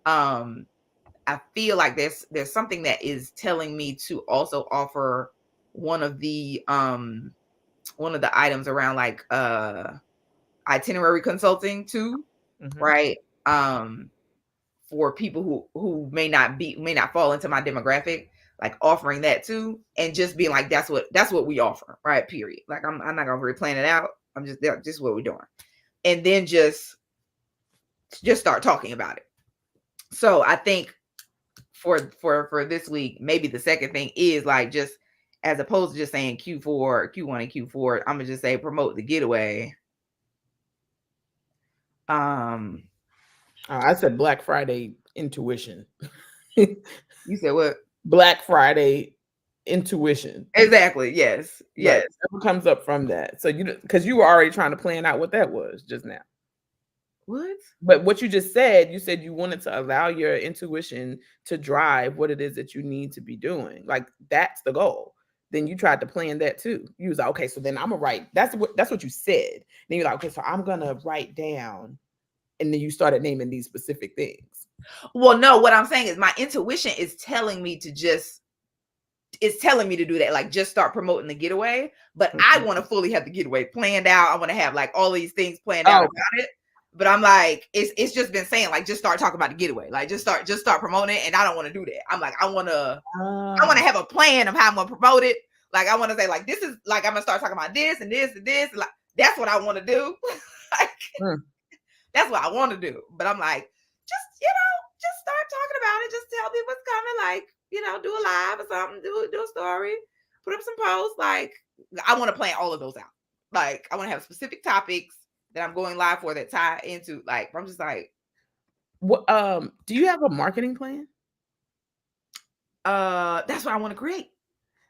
I feel like there's something that is telling me to also offer one of the items around like itinerary consulting too, right? For people who may not fall into my demographic, like offering that too, and just being like, that's what we offer, right? Period. Like I'm not gonna really plan it out. I'm just what we're doing, and then just start talking about it. So I think for this week, maybe the second thing is like, just as opposed to just saying Q4, Q1, and Q4, I'm gonna just say promote the getaway. I said Black Friday intuition. You said what? Black Friday intuition. Exactly. Yes. Yes. What comes up from that? So because you were already trying to plan out what that was just now. What? But what you just said, you said you wanted to allow your intuition to drive what it is that you need to be doing. Like that's the goal. Then you tried to plan that too. You was like, okay, so then I'm gonna write. That's what you said. Then you're like, okay, so I'm gonna write down, and then you started naming these specific things. Well, no, what I'm saying is my intuition is telling me to do that, like just start promoting the getaway. But I want to fully have the getaway planned out. I want to have like all these things planned out about it. But I'm like, it's just been saying like, just start talking about the getaway, like just start promoting it. And I don't want to do that. I'm like, I want to have a plan of how I'm gonna promote it. Like I want to say like, this is like, I'm gonna start talking about this and this and this. And like that's what I want to do. Like, that's what I want to do. But I'm like, just start talking about it. Just tell people it's coming. Like, do a live or something. Do a story. Put up some posts. Like, I want to plan all of those out. Like, I want to have specific topics that I'm going live for that tie into. Like, I'm just like, what? Do you have a marketing plan? That's what I want to create.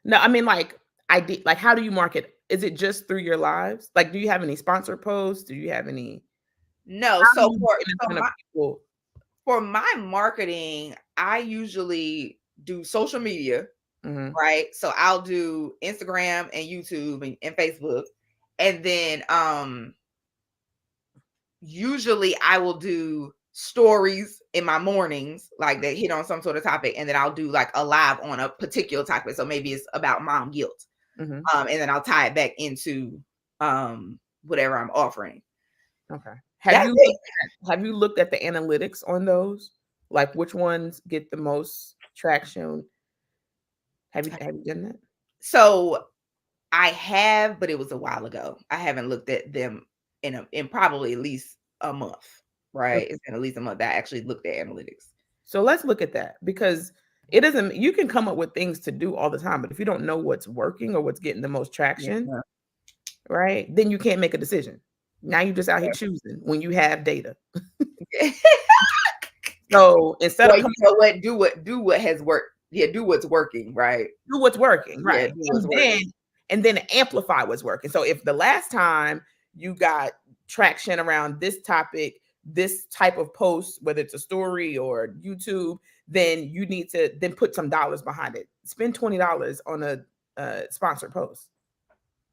No, I mean like how do you market? Is it just through your lives? Like, do you have any sponsored posts? Do you have any? No. So for my marketing, I usually do social media, right? So I'll do Instagram and YouTube and Facebook. And then usually I will do stories in my mornings, like that hit on some sort of topic, and then I'll do like a live on a particular topic. So maybe it's about mom guilt. And then I'll tie it back into whatever I'm offering. Okay. Have you looked at the analytics on those? Like which ones get the most traction? Have you done that? So I have, but it was a while ago. I haven't looked at them in probably at least a month, right? Okay. It's been at least a month that I actually looked at analytics. So let's look at that because it doesn't you can come up with things to do all the time, but if you don't know what's working or what's getting the most traction, Yeah. right? Then you can't make a decision. Now you're just out here choosing when you have data. So instead Well, of you coming know what? Do what has worked. Yeah, do what's working, right? do what's working, Yeah, right? do what's working. And then amplify what's working. So if the last time you got traction around this topic, this type of post, whether it's a story or YouTube, then you need to then put some dollars behind it. Spend $20 on a sponsored post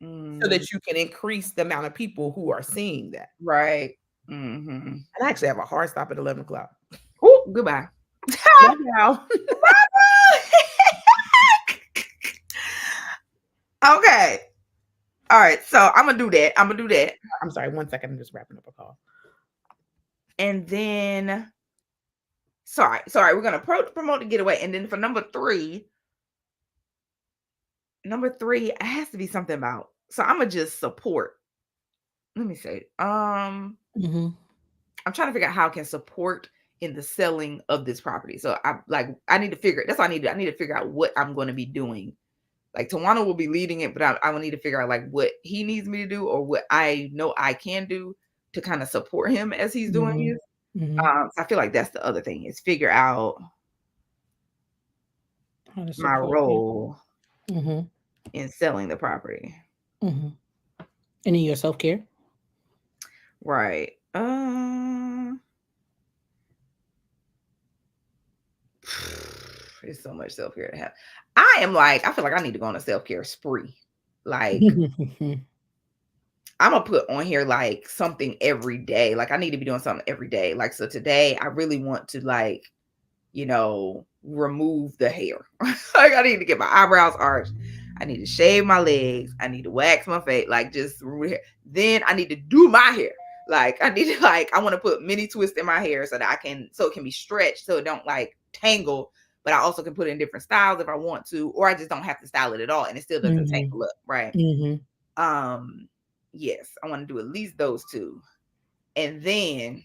so Mm, that you can increase the amount of people who are seeing that. right. Mm-hmm. And I actually have a hard stop at 11 o'clock. Ooh, goodbye. Love y'all. Okay. All right. So I'm gonna do that. I'm gonna do that. I'm sorry, 1 second. I'm just wrapping up a call. And then sorry, we're gonna promote the getaway. And then for number three, it has to be something about. So I'm gonna just support. Let me say, Mhm. I'm trying to figure out how I can support in the selling of this property. So I need to figure. That's what I need to. I need to figure out what I'm going to be doing. Like Tawana will be leading it, but I will need to figure out like what he needs me to do or what I know I can do to kind of support him as he's doing Mhm. his. Mhm. So I feel like that's the other thing is figure out How to my support you. role Mhm. in selling the property. Mhm. And in your self-care? Right. There's so much self care to have. I feel like I need to go on a self care spree. Like, I'm gonna put on here like something every day. Like, I need to be doing something every day. Like, so today, I really want to, like, remove the hair. Like, I need to get my eyebrows arched. I need to shave my legs. I need to wax my face. Like, just remove hair. Then I need to do my hair. Like, I need to, like, I want to put mini twists in my hair so that so it can be stretched so it don't like tangle, but I also can put it in different styles if I want to, or I just don't have to style it at all and it still doesn't Mhm. tangle up, right? Mhm. Yes, I want to do at least those two. And then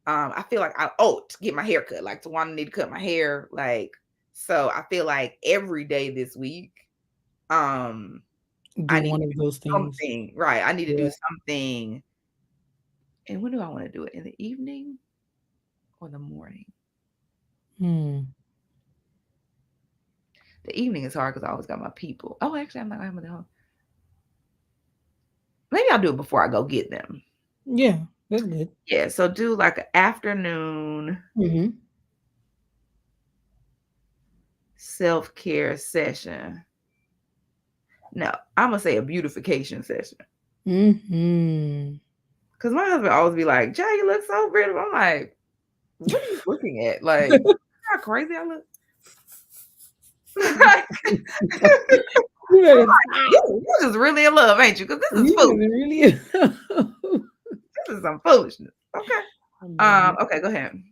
I feel like to get my hair cut, like to want to need to cut my hair, like so I feel like every day this week, um, Do I need one to of do those things. something, right? I need to Yeah. do something. And when do I want to do it? In the evening or the morning? Hmm. The evening is hard because I always got my people. Oh, actually, I'm not having the home. Maybe I'll do it before I go get them. Yeah, that's good. Yeah, so do like an afternoon Mhm. self care session. No, I'm gonna say a beautification session. Mhm. Cause my husband always be like, "Jay, you look so beautiful." I'm like, "What are you looking at? Like, how crazy I look?" You better stop. You just really in love, ain't you? Because this is You foolish. better really. This is some foolishness. Okay. I love it. Okay, go ahead.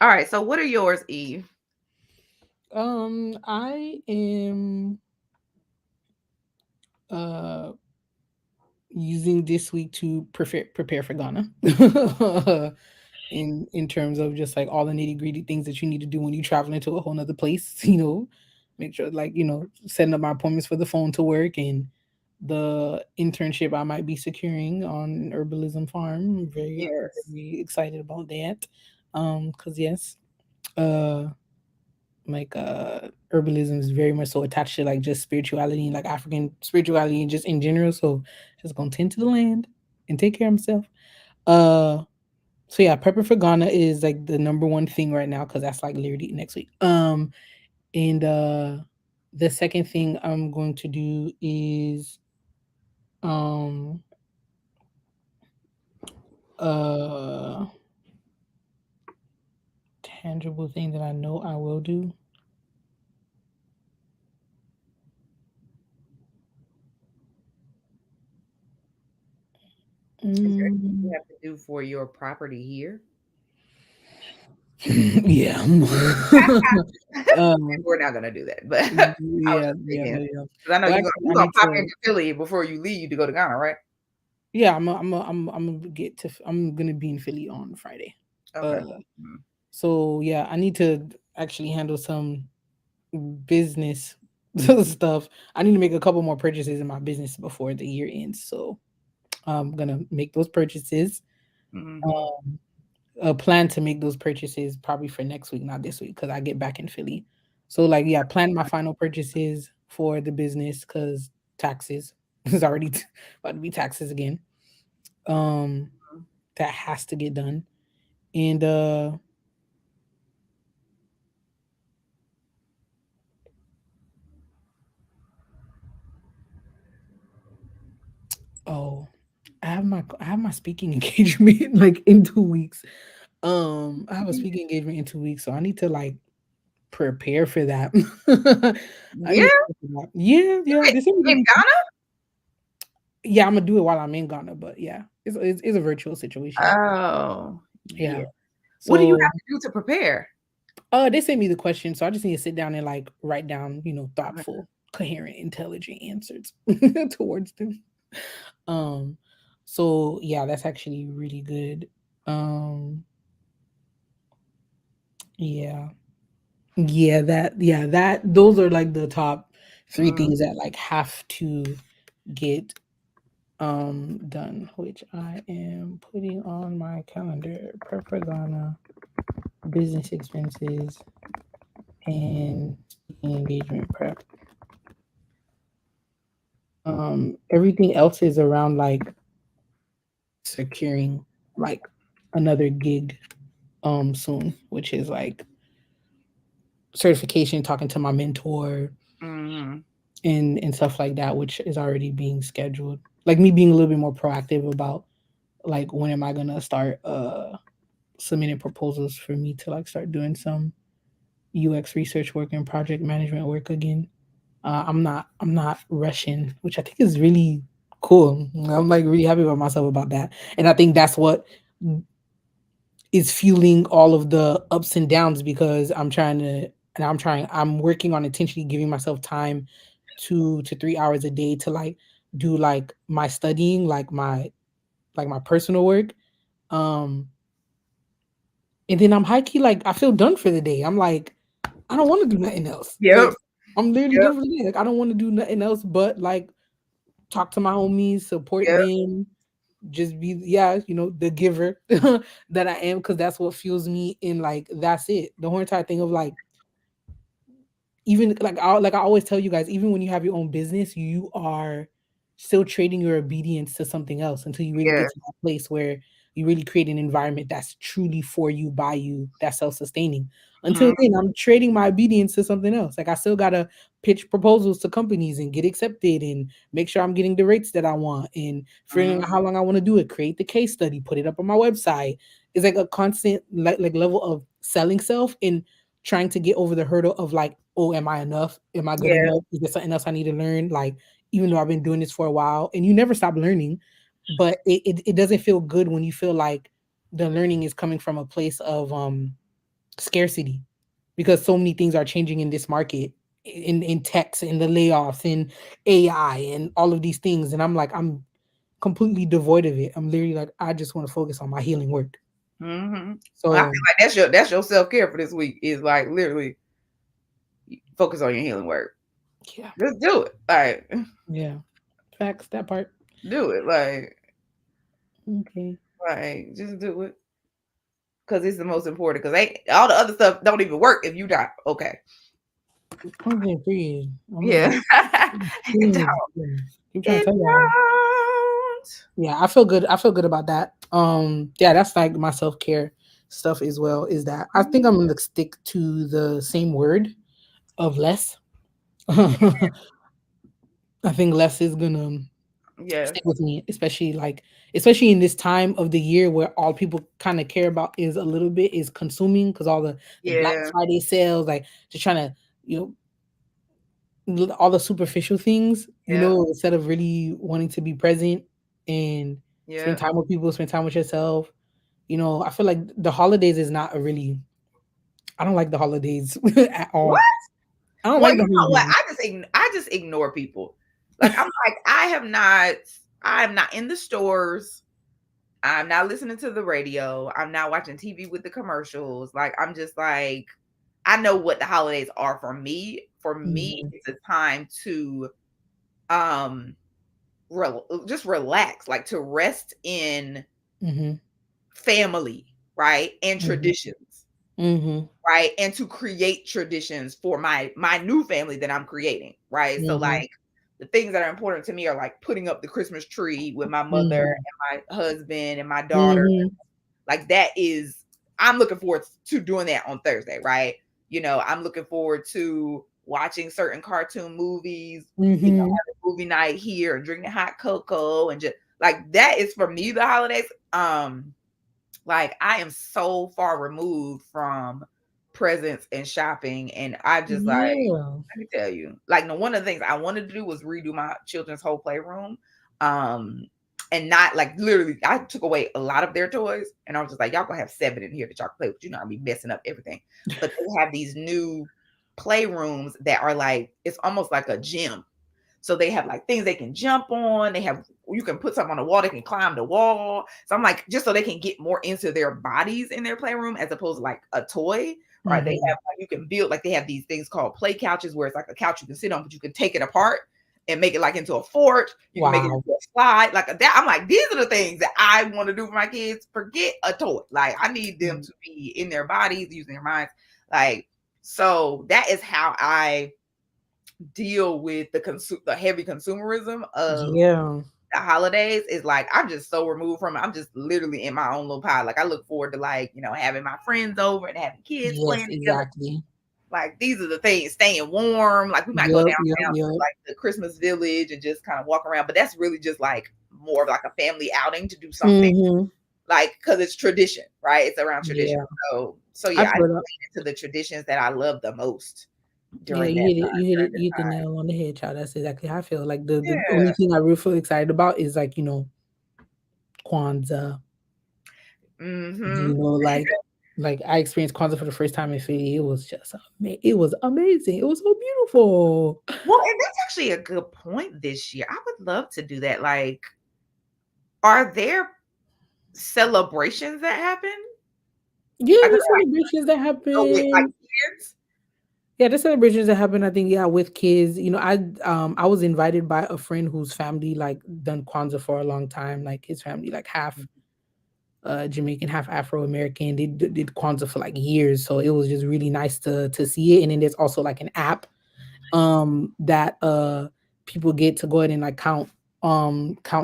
All right. So, what are yours, Eve? I am uh using this week to prepare for Ghana. In terms of just like all the nitty-gritty things that you need to do when you travel into a whole nother place, make sure like, setting up my appointments for the phone to work and the internship I might be securing on an herbalism farm. I'm very, Yes. very excited about that. Because yes, uh like herbalism is very much so attached to like just spirituality and like African spirituality and just in general. So just gonna tend to the land and take care of myself. Uh so yeah, prepping for Ghana is like the number one thing right now because that's like literally next week. And the second thing I'm going to do is um uh tangible thing that I know I will do. Is there anything you Mm, have to do for your property here? Yeah. um, We're not gonna do that, but I was yeah, just yeah, thinking yeah. 'cause I know Well, you're actually, gonna I you gonna need pop to. into Philly before you leave to go to Ghana, right? Yeah, I'm gonna get to. I'm gonna be in Philly on Friday. Okay. Uh, Mhm. so yeah, I need to actually handle some business stuff. I need to make a couple more purchases in my business before the year ends. So I'm gonna make those purchases. Mhm. Um, a plan to make those purchases probably for next week, not this week, because I get back in Philly. So like yeah, plan my final purchases for the business because taxes is already about to be taxes again. Um, that has to get done. And oh, I have my speaking engagement like in 2 weeks. I have a speaking engagement in 2 weeks, so I need to like prepare for that. I need to Yeah? prepare for that. Yeah, yeah. This is In gonna be Ghana? yeah, I'm gonna do it while I'm in Ghana, but yeah, it's a virtual situation. Oh, yeah. Yeah. What do you So have to do to prepare? they sent me the question, so I just need to sit down and like write down, Okay. thoughtful, coherent, intelligent answers towards them. Um, so yeah, that's actually really good. Um, yeah, that those are like the top three Mm, things that like have to get done, which I am putting on my calendar. Propaganda, business expenses, and speaking engagement prep. Everything else is around like securing like another gig soon, which is like certification, talking to my mentor mhm. and stuff like that, which is already being scheduled. Like me being a little bit more proactive about like when am I gonna start submitting proposals for me to like start doing some UX research work and project management work again. I'm not rushing, which I think is really cool. I'm like really happy about myself about that. And I think that's what is fueling all of the ups and downs because I'm working on intentionally giving myself time 2 to 3 hours a day to like do like my studying, like my personal work. Um and then I'm high key like I feel done for the day. I'm like, I don't want to do nothing else. Like Yep, I'm literally yep, done for the day. Like I don't want to do nothing else but like talk to my homies, support yep. them, just be the giver that I am because that's what fuels me and like that's it. The whole entire thing of like even like I always tell you guys, even when you have your own business, you are still trading your obedience to something else until you really Yeah. get to that place where you really create an environment that's truly for you, by you, that's self-sustaining. Until Mhm, then, I'm trading my obedience to something else. Like I still gotta pitch proposals to companies and get accepted and make sure I'm getting the rates that I want and figuring out mhm. how long I want to do it, create the case study, put it up on my website. It's like a constant like level of selling self and trying to get over the hurdle of like, oh, am I enough? Am I good Yeah. enough? Is there something else I need to learn? Like, even though I've been doing this for a while, and you never stop learning, but it doesn't feel good when you feel like the learning is coming from a place of scarcity because so many things are changing in this market in techs in the layoffs in AI and all of these things. And I'm like, I'm completely devoid of it. I'm literally like, I just want to focus on my healing work. Mhm. Well, I feel So like that's your self-care for this week is like literally focus on your healing work. yeah, Just do it. Like yeah. Facts, that part. do it. Okay. Like just do it. Cause it's the most important. Cause they all the other stuff don't even work if you not okay. Okay, period. Yeah. It don't. Keep trying to It tell y'all. don't. Yeah, I feel good. I feel good about that. Yeah, that's like my self care stuff as well. Is that I think I'm gonna stick to the same word of less. I think less is gonna Yes. stick with me, especially in this time of the year where all people kind of care about is a little bit is consuming because all the Black Yeah. Friday sales, like just trying to you know all the superficial things, Yeah. instead of really wanting to be present and spend Yeah. time with people, spend time with yourself. I feel like the holidays is not a really. I don't like the holidays at What? all. I don't Well, like you the know what? holidays. I just ignore people. Like I'm like I'm not in the stores. I'm not listening to the radio. I'm not watching TV with the commercials. Like I'm just like I know what the holidays are for me. For me, Mhm, it's a time to um just relax, like to rest in mhm, family, right? And mhm, traditions, mhm, right? And to create traditions for my new family that I'm creating, right? So mhm, like the things that are important to me are like putting up the Christmas tree with my mother mhm, and my husband and my daughter. mhm, Like that is I'm looking forward to doing that on Thursday, right? I'm looking forward to watching certain cartoon movies, mhm. having movie night here and drinking hot cocoa and just like that is for me the holidays. Like I am so far removed from presents and shopping, and I just like Yeah. let me tell you, like no one of the things I wanted to do was redo my children's whole playroom. Um, and not like literally, I took away a lot of their toys, and I was just like, y'all gonna have 7 in here that y'all can play with. I'll be messing up everything. But they have these new playrooms that are like it's almost like a gym. So they have like things they can jump on. They have you can put something on the wall. They can climb the wall. So I'm like, just so they can get more into their bodies in their playroom as opposed to like a toy. Right? They Mhm. have like you can build like they have these things called play couches where it's like a couch you can sit on, but you can take it apart and make it like into a fort. You can make it Wow. into a slide like that. I'm like, these are the things that I want to do for my kids. Forget a toy. Like I need them Mm. to be in their bodies, using their minds. Like so that is how I deal with the heavy consumerism of Yeah. the holidays is like I'm just so removed from it. I'm just literally in my own little pile. Like I look forward to like, having my friends over and having kids Yes, playing together. exactly. Like these are the things, staying warm. Like we might go Yep, yep, downtown to yep. like the Christmas village and just kind of walk around. But that's really just like more of like a family outing to do something. Mhm. Like because it's tradition, right? It's around tradition. Yeah. So I yeah, I feel that. lean into the traditions that I love the most Yeah, during that you hit the time. nail on the head, child. That's exactly how I feel. Like the Yeah. only thing I really feel excited about is like, Kwanzaa. Mm-hmm. Like I experienced Kwanzaa for the first time in Philly. It was just it was amazing. It was so beautiful. Well, and that's actually a good point this year. I would love to do that. Like, are there celebrations that happen? Yeah, Like, are the there, like celebrations that go with like happen. kids? Yeah, the celebrations that happen, I think, yeah, with kids. I was invited by a friend whose family like done Kwanzaa for a long time. Like his family, like half Jamaican, half Afro American. They did Kwanzaa for like years, so it was just really nice to see it. And then there's also like an app that people get to go ahead and like count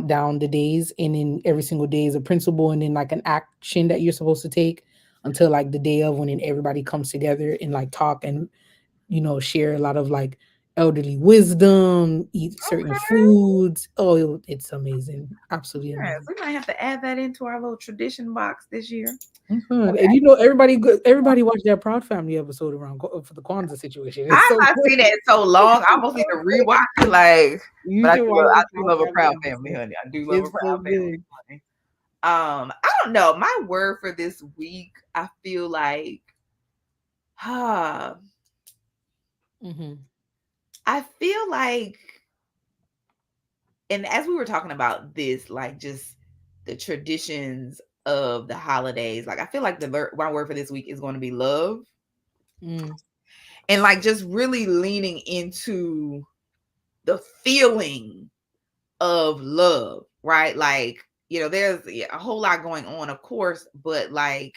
down the days, and then every single day is a principle and then like an action that you're supposed to take until like the day of, when then everybody comes together and like talk and share a lot of like elderly wisdom, eat certain Okay. foods. Oh, it's amazing, absolutely Yes, amazing. we might have to add that into our little tradition box this year. Mhm. Okay. And everybody watched that Proud Family episode around for the Kwanzaa situation. It's I've so not good. seen that in so long. I It's almost need so to good. rewatch it. Like, You but should watch I the do Proud love a Family proud family, episode. honey. I do love a It's so proud family, good. honey. I don't know. My word for this week, I feel like, ah, Mhm. I feel like, and as we were talking about this, like just the traditions of the holidays, like I feel like my word for this week is going to be love, Mm. and like just really leaning into the feeling of love, right? Like there's a whole lot going on, of course, but like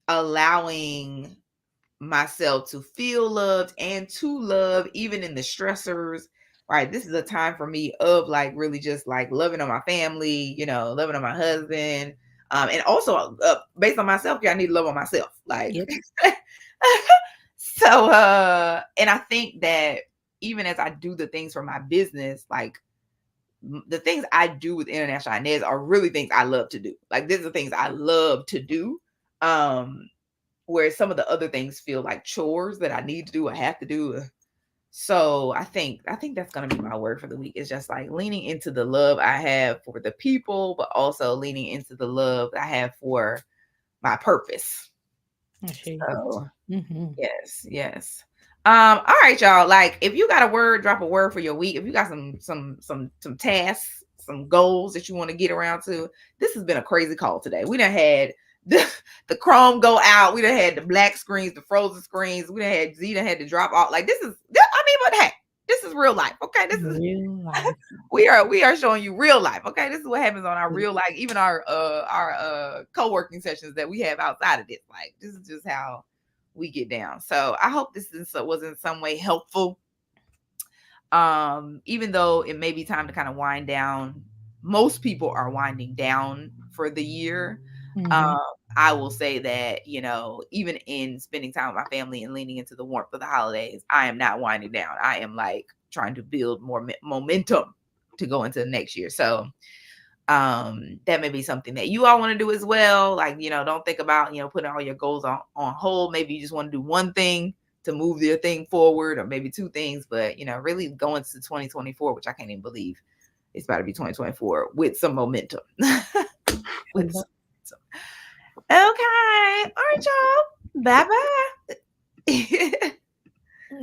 allowing myself to feel loved and to love even in the stressors, right? This is a time for me of like really just like loving on my family, loving on my husband, and also based on myself, I need to love on myself, like Yep. so and I think that even as I do the things for my business, like the things I do with International Inez are really things I love to do. Like these are things I love to do. Where some of the other things feel like chores that I need to do, I have to do. So I think that's gonna be my word for the week. Is just like leaning into the love I have for the people, but also leaning into the love I have for my purpose. Okay. So Mm-hmm. yes. All right, y'all. Like, if you got a word, drop a word for your week. If you got some tasks, some goals that you want to get around to, this has been a crazy call today. We done had the Chrome go out. We done had the black screens, the frozen screens. We done had Z done had to drop off. Like, this is, I mean, but hey, this is real life. Okay, this is Real life. we are showing you real life. Okay, this is what happens on our real life, even our co-working sessions that we have outside of this. Like, this is just how we get down. So I hope this was in some way helpful. Even though it may be time to kind of wind down, most people are winding down for the year. Mm-hmm. I will say that, even in spending time with my family and leaning into the warmth of the holidays, I am not winding down. I am like trying to build more momentum to go into the next year. So that may be something that you all want to do as well. Like, don't think about, putting all your goals on hold. Maybe you just want to do one thing to move your thing forward, or maybe two things, but really go into 2024, which I can't even believe it's about to be 2024, with some momentum. with some, okay. All right, y'all. Bye-bye.